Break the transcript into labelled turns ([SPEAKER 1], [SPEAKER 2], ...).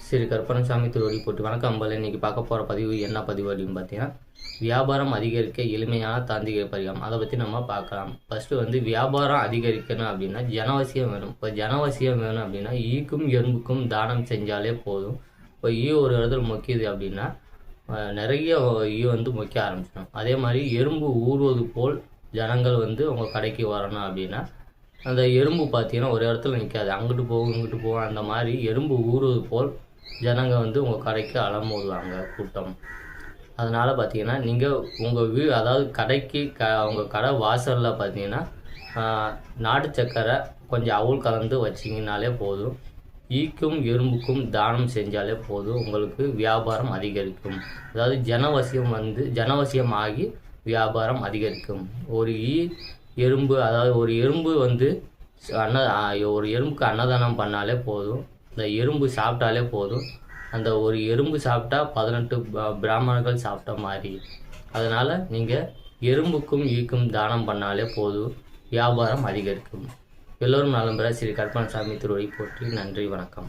[SPEAKER 1] ஸ்ரீ கருப்பணசாமி திருவடி போட்டு வணக்கம் அம்பல. இன்றைக்கி பார்க்க போகிற பதிவு என்ன பதிவு அப்படின்னு பார்த்தீங்கன்னா, வியாபாரம் அதிகரிக்க எளிமையான தாந்திரிக பரிகாரம். அதை பற்றி நம்ம பார்க்கலாம். ஃபஸ்ட்டு வியாபாரம் அதிகரிக்கணும் அப்படின்னா ஜனவசியம் வேணும். இப்போ ஜனவசியம் வேணும் அப்படின்னா ஈக்கும் எறும்புக்கும் தானம் செஞ்சாலே போதும். இப்போ ஈ ஒரு இடத்துல மொக்கிது அப்படின்னா நிறைய ஈ மொக்க ஆரம்பிச்சிடும். அதே மாதிரி எறும்பு ஊறுவது போல் ஜனங்கள் உங்கள் கடைக்கு வரணும் அப்படின்னா அந்த எறும்பு பார்த்தீங்கன்னா ஒரு இடத்துல நிற்காது, அங்கிட்டு போகும் இங்கிட்டு போகும். அந்த மாதிரி எறும்பு ஊறுவது போல் ஜனங்க உங்கள் கடைக்கு அலமோதுவாங்க கூட்டம். அதனால் பார்த்தீங்கன்னா நீங்கள் உங்கள் அதாவது கடைக்கு உங்கள் கடை வாசலில் பார்த்தீங்கன்னா நாட்டு சக்கரை கொஞ்சம் அவல் கலந்து வச்சிங்கனாலே போதும். ஈக்கும் எறும்புக்கும் தானம் செஞ்சாலே போதும், உங்களுக்கு வியாபாரம் அதிகரிக்கும். அதாவது ஜனவசியம் ஆகி வியாபாரம் அதிகரிக்கும். ஒரு எறும்பு, அதாவது ஒரு எறும்பு ஒரு எறும்புக்கு அன்னதானம் பண்ணாலே போதும். இந்த எறும்பு சாப்பிட்டாலே போதும். அந்த ஒரு எறும்பு சாப்பிட்டா 18 பிராமணர்கள் சாப்பிட்ட மாதிரி. அதனால் நீங்கள் எறும்புக்கும் ஈக்கும் தானம் பண்ணாலே போதும், வியாபாரம் அதிகரிக்கும். எல்லோரும் நலம் பெற ஸ்ரீ கருப்பணசாமி திருவடி போற்றி. நன்றி, வணக்கம்.